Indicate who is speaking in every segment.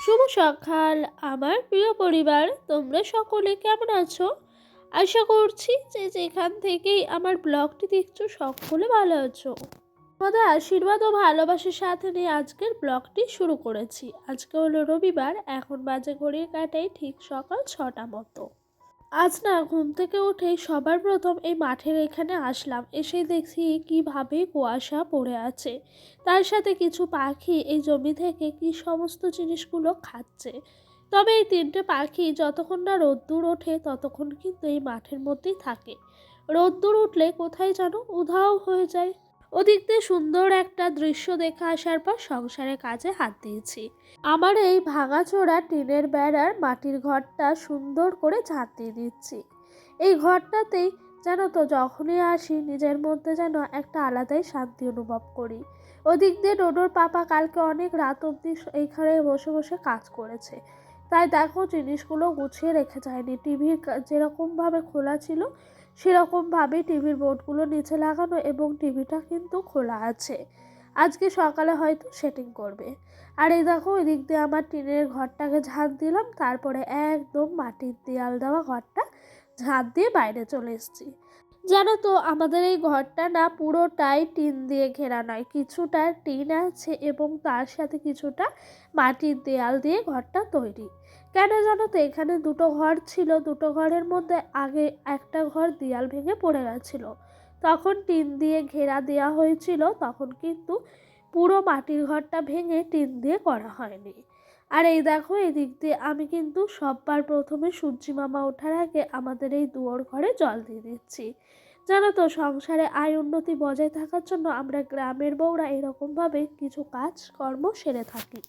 Speaker 1: শুভ সকাল আমার প্রিয় পরিবার, তোমরা সকলে কেমন আছো? আশা করছি যে যেখান থেকেই আমার ব্লগটি দেখছো সকলে ভালো আছো। তোমাদের আশীর্বাদ ও ভালোবাসার সাথে নিয়ে আজকের ব্লগটি শুরু করেছি। আজকে হলো রবিবার, এখন বাজে ঘড়ির কাঁটায় ঠিক সকাল 6টা মতো। আজ না ঘুম থেকে উঠেই সবার প্রথম এই মাঠের এখানে আসলাম। এসে দেখছি কিভাবে কুয়াশা পড়ে আছে, তার সাথে কিছু পাখি এই জমি থেকে কি সমস্ত জিনিসগুলো খাচ্ছে। তবে এই তিনটে পাখি যতক্ষণ না রোদ্দুর ওঠে ততক্ষণ কিন্তু এই মাঠের মধ্যেই থাকে। রোদ্দুর উঠলে কোথায় যেন উধাও হয়ে যায়। ওদিক দিয়ে সুন্দর একটা দৃশ্য দেখে আসার পর সংসারের কাজে হাত দিয়েছি। আমার এই ভাঙাচোরা টিনের বেড়ার মাটির ঘরটা সুন্দর করে ঝাঁট দিয়ে দিচ্ছি। এই ঘরটাতেই জানো তো যখনই আসি নিজের মধ্যে যেন একটা আলাদাই শান্তি অনুভব করি। ওদিক দিয়ে ডোডোর পাপা কালকে অনেক রাত অবধি এইখানে বসে বসে কাজ করেছে, তাই দেখো জিনিসগুলো গুছিয়ে রেখে যায়নি। টিভির যেরকমভাবে খোলা ছিল সেরকমভাবেই টিভির বোর্ডগুলো নিচে লাগানো এবং টিভিটা কিন্তু খোলা আছে। আজকে সকালে হয়তো সেটিং করবে। আর এই দেখো ওই দিক দিয়ে আমার টিনের ঘরটাকে ঝাঁট দিলাম, তারপরে একদম মাটির দেয়াল দেওয়া ঘরটা ঝাঁট দিয়ে বাইরে চলে এসেছি। জানো তো আমাদের এই ঘরটা না পুরোটাই টিন দিয়ে ঘেরা নয়, কিছুটা টিন আছে এবং তার সাথে কিছুটা মাটির দেয়াল দিয়ে ঘরটা তৈরি। কেন জানো তো, এখানে দুটো ঘর ছিল, দুটো ঘরের মধ্যে আগে একটা ঘর দেয়াল ভেঙে পড়ে গেছিলো, তখন টিন দিয়ে ঘেরা দেওয়া হয়েছিল, তখন কিন্তু পুরো মাটির ঘরটা ভেঙে টিন দিয়ে করা হয়নি। আর এই দেখো এদিক দিয়ে আমি কিন্তু সববার প্রথমে সূর্যি মামা ওঠার আগে আমাদের এই দুয়ার ঘরে জল দিয়ে দিচ্ছি। জানো তো সংসারে আয় উন্নতি বজায় থাকার জন্য আমরা গ্রামের বউরা এরকমভাবে কিছু কাজ কর্ম সেরে থাকি।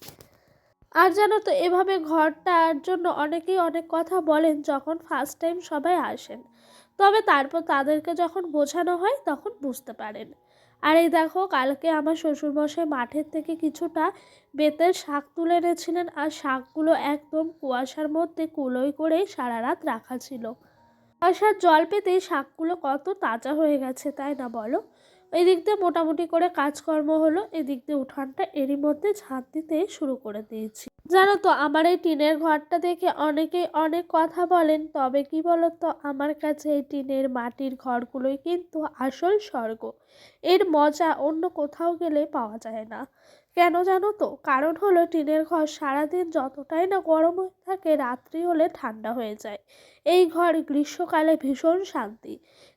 Speaker 1: আর জানো তো এভাবে ঘরটার জন্য অনেকেই অনেক কথা বলেন যখন ফার্স্ট টাইম সবাই আসেন, তবে তারপর তাদেরকে যখন বোঝানো হয় তখন বুঝতে পারেন। আর এই দেখো কালকে আমার শ্বশুরমশাই মাঠের থেকে কিছুটা বেতের শাক তুলে এনেছিলেন, আর শাকগুলো একদম কুয়াশার মধ্যে কুলোই করে সারা রাত রাখা ছিল। কুয়াশার জল পেতেই শাকগুলো কত তাজা হয়ে গেছে, তাই না বলো? এই দিক দিয়ে মোটামুটি করে কাজকর্ম হলো, এদিক দিয়ে উঠানটা এরই মধ্যে ঝাঁট দিতে শুরু করে দিয়েছি। জানো তো আমার এই টিনের ঘরটা দেখে অনেকেই অনেক কথা বলেন, তবে কি বলতো, আমার কাছে এই টিনের মাটির ঘরগুলোই কিন্তু আসল স্বর্গ। এর মজা অন্য কোথাও গেলে পাওয়া যায় না। কেন জানো তো, কারণ হলো টিনের ঘর সারাদিন যতটাই না গরম হয়ে থাকে, রাত্রি হলে ঠান্ডা হয়ে যায়। এই ঘর গ্রীষ্মকালে ভীষণ শান্তি,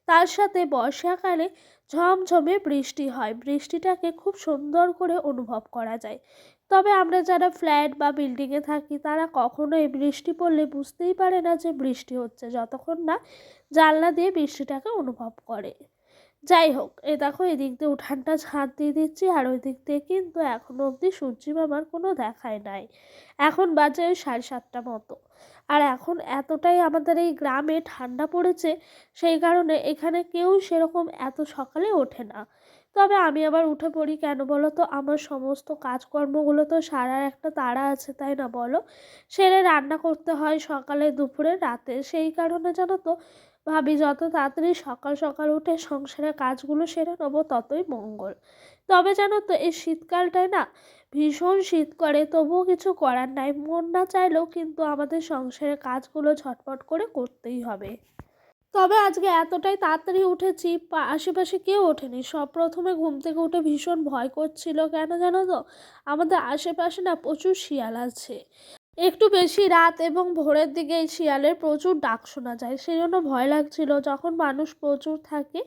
Speaker 1: তার সাথে বর্ষাকালে ঝমঝমে বৃষ্টি হয়, বৃষ্টিটাকে খুব সুন্দর করে অনুভব করা যায়। তবে আমরা যারা ফ্ল্যাট বা বিল্ডিংয়ে থাকি তারা কখনোই বৃষ্টি পড়লে বুঝতেই পারে না যে বৃষ্টি হচ্ছে, যতক্ষণ না জানলা দিয়ে বৃষ্টিটাকে অনুভব করে। যাই হোক, এই দেখো এদিক দিয়ে উঠানটা ঝাঁট দিয়ে দিচ্ছি, আর ওই দিক দিয়ে কিন্তু এখনো অবধি সূর্যি মামার কোনো দেখাই নাই। এখন বাজে ওই 7:30 মতো। আর এখন এতটাই আমাদের এই গ্রামে ঠান্ডা পড়েছে, সেই কারণে এখানে কেউ সেরকম এত সকালে ওঠে না। তবে আমি আবার উঠে পড়ি, কেন বলো তো, আমার সমস্ত কাজকর্মগুলো তো সারার একটা তাড়া আছে, তাই না বলো? সেরে রান্না করতে হয় সকালে দুপুরে রাতে, সেই কারণে জানো তো ভাবি যত তাড়াতাড়ি সকাল সকাল উঠে সংসারের কাজগুলো সেরে নেবো ততই মঙ্গল। তবে জানো তো এই শীতকালটায় না ভীষণ শীত করে, তবুও কিছু করার নাই, মন না চাইলেও কিন্তু আমাদের সংসারের কাজগুলো ঝটপট করে করতেই হবে। তবে আজকে এতটাই তাড়াতাড়ি উঠেছি, আশেপাশে কেউ ওঠেনি। সব প্রথমে ঘুম থেকে উঠে ভীষণ ভয় করছিল, কেন জানো তো, আমাদের আশেপাশে না প্রচুর শিয়াল আছে। একটু বেশি রাত এবং ভোরের দিকে এই শিয়ালের প্রচুর ডাক শোনা যায়, সেই জন্য ভয় লাগছিল। যখন মানুষ প্রচুর থাকে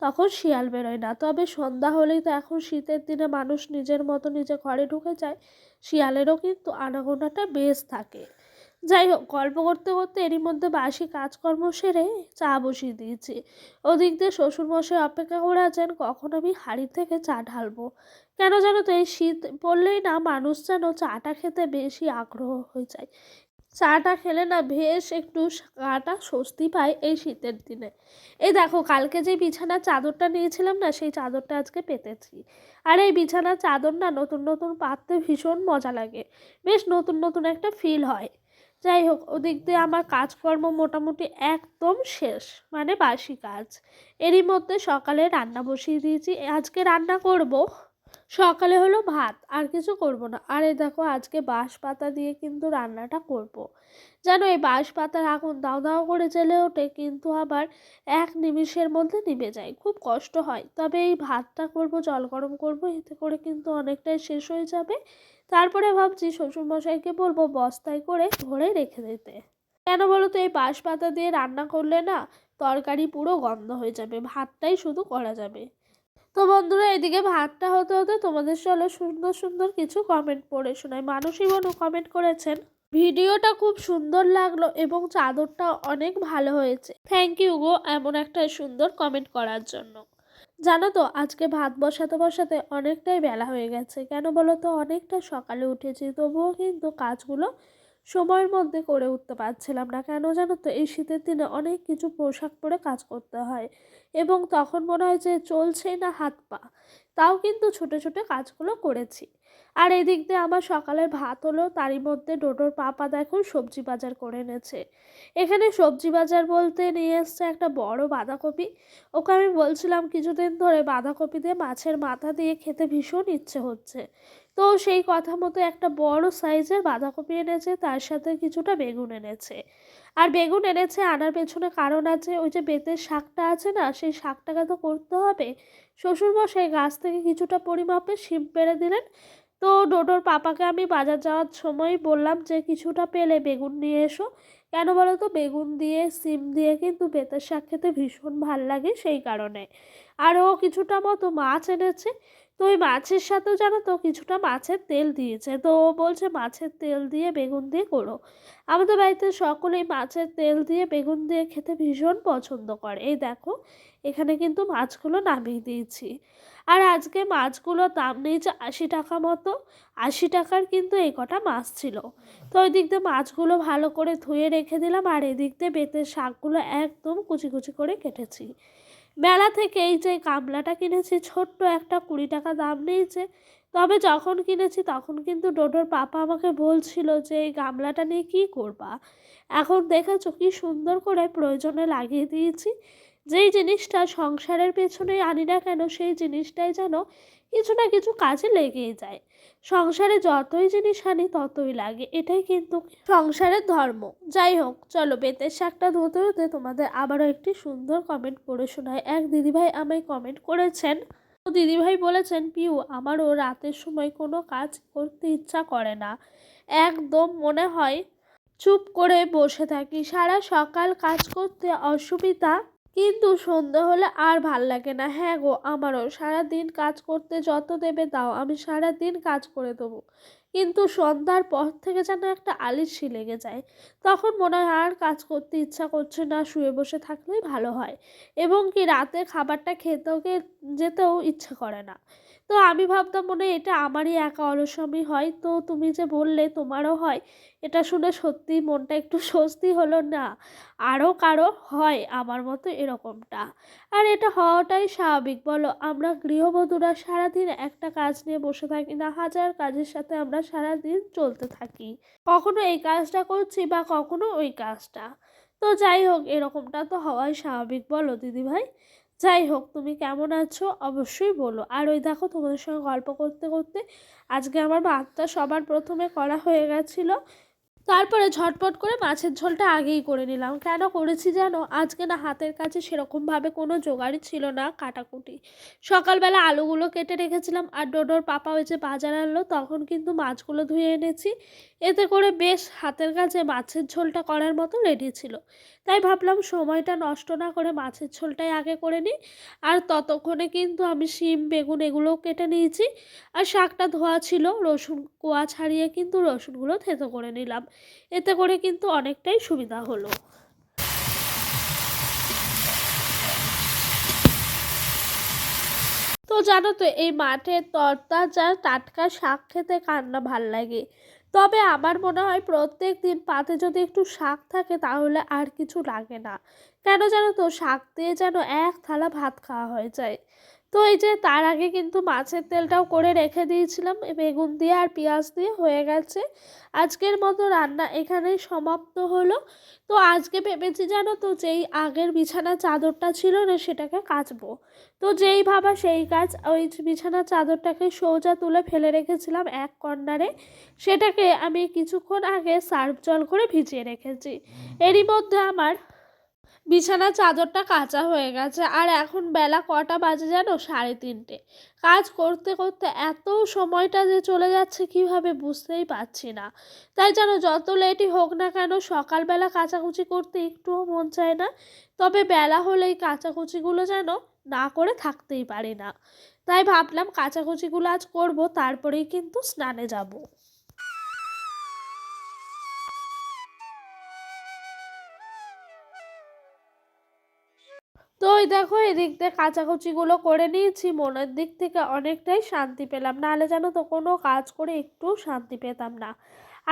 Speaker 1: তখন শিয়াল বেরোয় না, তবে সন্ধ্যা হলেই তো এখন শীতের দিনে মানুষ নিজের মতো নিজে ঘরে ঢুকে যায়, শিয়ালেরও কিন্তু আনাগোনাটা বেশ থাকে। যাই হোক, গল্প করতে করতে এরই মধ্যে বাসি কাজকর্ম সেরে চা বসিয়ে দিয়েছি। ওদিক দিয়ে শ্বশুরমশাই অপেক্ষা করে আছেন কখন আমি হাঁড়ি থেকে চা ঢালবো। কেন জানো তো, এই শীত পড়লেই না মানুষ যেন চাটা খেতে বেশি আগ্রহ হয়ে যায়। চাটা খেলে না বেশ একটু গাটা স্বস্তি পায় এই শীতের দিনে। এই দেখো কালকে যে বিছানার চাদরটা নিয়েছিলাম না, সেই চাদরটা আজকে পেতেছি। আর এই বিছানার চাদর না নতুন নতুন পাততে ভীষণ মজা লাগে, বেশ নতুন নতুন একটা ফিল হয়। যাই হোক, ওদিক দিয়ে আমার কাজকর্ম মোটামুটি একদম শেষ, মানে বাসি কাজ। এরই মধ্যে সকালে রান্না বসিয়ে দিয়েছি, আজকে রান্না করব সকালে হলো ভাত, আর কিছু করব না। আর এই দেখো আজকে বাঁশ পাতা দিয়ে কিন্তু রান্নাটা করব। জানো এই বাঁশ পাতার আগুন দাউ দাউ করে জ্বলে ওঠে, কিন্তু আবার এক নিমিষের মধ্যে নিভে যায়, খুব কষ্ট হয়। তবে এই ভাতটা করব, জল গরম করব, এতে করে কিন্তু অনেকটাই শেষ হয়ে যাবে। তারপরে ভাবছি শ্বশুরমশাইকে বলবো বস্তায় করে ভরে রেখে দিতে। কেন বলো তো, এই বাঁশ পাতা দিয়ে রান্না করলে না তরকারি পুরো গন্ধ হয়ে যাবে, ভাতটাই শুধু করা যাবে। তো বন্ধুরা, এদিকে ভাতটা হতে হতে তোমাদের চলো সুন্দর সুন্দর কিছু কমেন্ট পড়ে শোনাই। মানসী বনু কমেন্ট করেছেন, ভিডিওটা খুব সুন্দর লাগলো এবং চাদরটা অনেক ভালো হয়েছে। থ্যাংক ইউ গো এমন একটা সুন্দর কমেন্ট করার জন্য। জানো তো আজকে ভাত বসাতে বসাতে অনেকটাই বেলা হয়ে গেছে। কেন বলো তো, অনেকটা সকালে উঠেছি, তবুও কিন্তু কাজগুলো সময়ের মধ্যে করে উঠতে পারছিলাম না। কেন জানো তো, এই শীতের দিনে অনেক কিছু পোশাক পরে কাজ করতে হয় এবং তখন মনে হয় যে চলছেই না হাত পা, তাও কিন্তু ছুটে ছুটে কাজগুলো করেছি। আর এদিক দিয়ে আমার সকালের ভাত হলো, তারই মধ্যে ডোডোর পাপা দেখো সবজি বাজার করে এনেছে। এখানে সবজি বাজার বলতে নিয়ে এসছে একটা বড় বাঁধাকপি। ওকে আমি বলছিলাম কিছুদিন ধরে বাঁধাকপি দিয়ে মাছের মাথা দিয়ে খেতে ভীষণ ইচ্ছে হচ্ছে, তো সেই কথা মতো একটা বড় সাইজের বাঁধাকপি এনেছে, তার সাথে কিছুটা বেগুন এনেছে। আর বেগুন এনেছে আনার পেছনে কারণ আছে, ওই যে বেতের শাকটা আছে না, সেই শাকটাকে তো করতে হবে। শ্বশুরমশাই গাছ থেকে কিছুটা পরিমাপে শিম পেড়ে দিলেন। তো ডোডোর পাপাকে আমি বাজার যাওয়ার সময় বললাম যে কিছুটা পেলে বেগুন নিয়ে এসো। কেন বলো তো, বেগুন দিয়ে সিম দিয়ে কিন্তু বেতের শাক খেতে ভীষণ ভাল লাগে, সেই কারণে। আরও কিছুটা মতো মাছ এনেছে। তো ওই মাছের সাথেও জানো তো কিছুটা মাছের তেল দিয়েছে, তো ও বলছে মাছের তেল দিয়ে বেগুন দিয়ে করো। আমাদের বাড়িতে সকলেই মাছের তেল দিয়ে বেগুন দিয়ে খেতে ভীষণ পছন্দ করে। এই দেখো এখানে কিন্তু মাছগুলো নামিয়ে দিয়েছি। আর আজকে মাছগুলোর দাম নিয়েছে 80 টাকা মতো। 80 টাকার কিন্তু এই কটা মাছ ছিল। তো ওই দিক দিয়ে মাছগুলো ভালো করে ধুয়ে রেখে দিলাম, আর এদিক দিয়ে বেতের শাকগুলো একদম কুচি কুচি করে কেটেছি। মেলা থেকে এই যে গামলাটা কিনেছি, ছোট্ট একটা 20 টাকা দাম নিয়েছে। তবে যখন কিনেছি তখন কিন্তু ডোডোর পাপা আমাকে বলছিল যে এই গামলাটা নিয়ে কী করবা। এখন দেখেছো কি সুন্দর করে প্রয়োজনে লাগিয়ে দিয়েছি। যেই জিনিসটা সংসারের পেছনে আনি না কেন, সেই জিনিসটাই যেন কিছু না কিছু কাজে লেগেই যায়। সংসারে যতই জিনিস আনি ততই লাগে, এটাই কিন্তু সংসারের ধর্ম। যাই হোক চলো, বেতের শাকটা ধুতে হতে তোমাদের আবারও একটি সুন্দর কমেন্ট পড়ে শোনায়। এক দিদিভাই আমায় কমেন্ট করেছেন। তো দিদিভাই বলেছেন, পিউ আমারও রাতের সময় কোনো কাজ করতে ইচ্ছা করে না, একদম মনে হয় চুপ করে বসে থাকি। সারা সকাল কাজ করতে অসুবিধা, কিন্তু সন্ধে হলে আর ভাল লাগে না। হ্যাঁ গো আমারও, সারা দিন কাজ করতে যত দেবে দাও, আমি সারা দিন কাজ করে দেবো, কিন্তু সন্ধ্যার পর থেকে যেন একটা আলিস্যি লেগে যায়। তখন মনে হয় আর কাজ করতে ইচ্ছা করছে না, শুয়ে বসে থাকলেই ভালো হয়। এবং কি রাতে খাবারটা খেতেও যেতেও ইচ্ছে করে না। তো আমি ভাবতাম মনে হয় এটা আমারই একা অলসমি হয়, তো তুমি যে বললে তোমারও হয়, এটা শুনে সত্যিই মনটা একটু স্বস্তি হলো। না, আরও কারো হয় আমার মতো এরকমটা। আর এটা হওয়াটাই স্বাভাবিক বলো, আমরা গৃহবধূরা সারাদিন একটা কাজ নিয়ে বসে থাকি না, হাজার কাজের সাথে আমরা সারাদিন চলতে থাকি, কখনো এই কাজটা করছি বা কখনো ওই কাজটা। তো যাই হোক, এরকমটা তো হওয়াই স্বাভাবিক বলো দিদিভাই। যাই হোক, তুমি কেমন আছো অবশ্যই বলো। আর ওই দেখো তোমাদের সঙ্গে গল্প করতে করতে আজকে আমার ভাতটা সবার প্রথমে করা হয়ে গেছিলো। তারপরে ঝটপট করে মাছের ঝোলটা আগেই করে নিলাম। কেন করেছি জানো, আজকে না হাতের কাছে সেরকমভাবে কোনো জোগাড়ই ছিল না কাটাকুটি। সকালবেলা আলুগুলো কেটে রেখেছিলাম, আর ডোডোর পাপা ওই যে বাজার আনলো তখন কিন্তু মাছগুলো ধুয়ে এনেছি। এতে করে বেশ হাতের কাছে মাছের ঝোলটা করার মতো রেডি ছিল। তাই ভাবলাম সময়টা নষ্ট না করে মাছের ঝোলটাই আগে করে নিই। আর ততক্ষণে কিন্তু আমি শিম বেগুন এগুলোও কেটে নিয়েছি। আর শাকটা ধোয়া ছিল, রসুন কোয়া ছাড়িয়ে কিন্তু রসুনগুলো থেতো করে নিলাম। এতে করে কিন্তু অনেকটাই সুবিধা হলো। তো জানো তো এই মাঠের তরতাজা টাটকা শাক খেতে কার না ভাল লাগে। তবে আমার মনে হয় প্রত্যেক দিন পাতে যদি একটু শাক থাকে তাহলে আর কিছু লাগে না। কেন জানো তো, শাক দিয়ে যেন এক থালা ভাত খাওয়া হয়ে যায়। তো এই যে তার আগে কিন্তু মাছের তেলটাও করে রেখে দিয়েছিলাম, বেগুন দিয়ে আর পেঁয়াজ দিয়ে হয়ে গেছে। আজকের মতো রান্না এখানেই সমাপ্ত হলো। তো আজকে ভেবেছি জানো তো, যেই আগের বিছানার চাদরটা ছিল না সেটাকে কাচবো। তো যেই ভাবা সেই কাজ, ওই বিছানার চাদরটাকে সোজা তুলে ফেলে রেখেছিলাম এক কর্নারে, সেটাকে আমি কিছুক্ষণ আগে সার্ফ জল করে ভিজিয়ে রেখেছি। এরই মধ্যে আমার বিছানার চাদরটা কাচা হয়ে গেছে। আর এখন বেলা কটা বাজে জানো? 3:30। কাজ করতে করতে এত সময়টা যে চলে যাচ্ছে কিভাবে বুঝতেই পারছি না। তাই জানো, যত লেটই হোক না কেন সকালবেলা কাচাকুচি করতে একটুও মন চায় না। তবে বেলা হলেই কাচাকুচিগুলো যেন না করে থাকতেই পারি না। তাই ভাবলাম কাচাকুচিগুলো আজ করব, তারপরেই কিন্তু স্নানে যাব। তো ওই দেখো, এদিক দিয়ে কাচাকুচিগুলো করে নিয়েছি, মনের দিক থেকে অনেকটাই শান্তি পেলাম। নাহলে জানো তো কোনো কাজ করে একটুও শান্তি পেতাম না।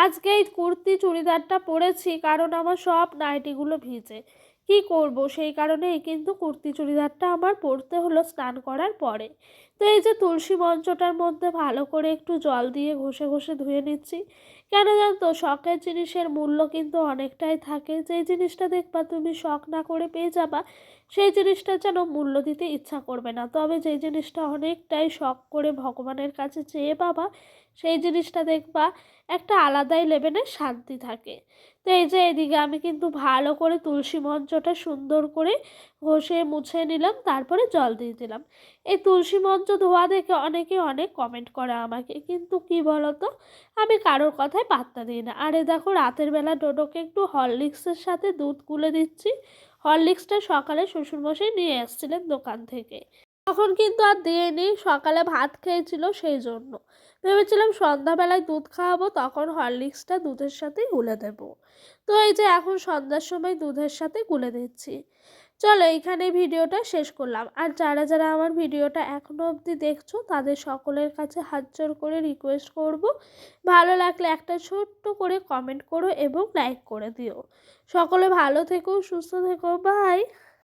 Speaker 1: আজকে এই কুর্তি চুড়িদারটা পরেছি কারণ আমার সব নাইটিগুলো ভিজে। কি করব, সেই কারণেই কিন্তু কুর্তি চুড়িদারটা আমার পরতে হলো স্নান করার পরে। তো এই যে তুলসী মঞ্চটার মধ্যে ভালো করে একটু জল দিয়ে ঘষে ঘষে ধুয়ে নিচ্ছি। কেন জানো তো, শখের জিনিসের মূল্য কিন্তু অনেকটাই থাকে। যেই জিনিসটা দেখবা তুমি শখ না করে পেয়ে যাবা, সেই জিনিসটা যেন মূল্য দিতে ইচ্ছা করবে না। তবে যেই জিনিসটা অনেকটাই শখ করে ভগবানের কাছে চেয়ে পাবা, সেই জিনিসটা দেখবা একটা আলাদাই লেভেলের শান্তি থাকে। তো এই যে এদিকে আমি কিন্তু ভালো করে তুলসী মঞ্চটা সুন্দর করে ঘষে মুছে নিলাম, তারপরে জল দিয়ে দিলাম। এই তুলসী মঞ্চ ধোয়া দেখে অনেকে অনেক কমেন্ট করে আমাকে, কিন্তু কি বলতো, আমি কারোর কথায় পাত্তা দিই না। আরে দেখো, রাতের বেলা ডোডোকে একটু হরলিক্সের সাথে দুধ গুলে দিচ্ছি। হরলিক্সটা সকালে শ্বশুরমশাই নিয়ে এসেছিলেন দোকান থেকে, তখন কিন্তু আর দিইনি, সকালে ভাত খেয়েছিল সেই জন্য। ভেবেছিলাম সন্ধ্যাবেলায় দুধ খাওয়াবো, তখন হরলিক্সটা দুধের সাথেই গুলে দেবো। তো এই যে এখন সন্ধ্যার সময় দুধের সাথে গুলে দিচ্ছি। চলো এইখানে ভিডিওটা শেষ করলাম। আর যারা যারা আমার ভিডিওটা এখনো অবধি দেখছো তাদের সকলের কাছে হাত জোড় করে রিকোয়েস্ট করব, ভালো লাগলে একটা ছোট্ট করে কমেন্ট করো এবং লাইক করে দিও। সকলে ভালো থেকো, সুস্থ থেকো, বাই।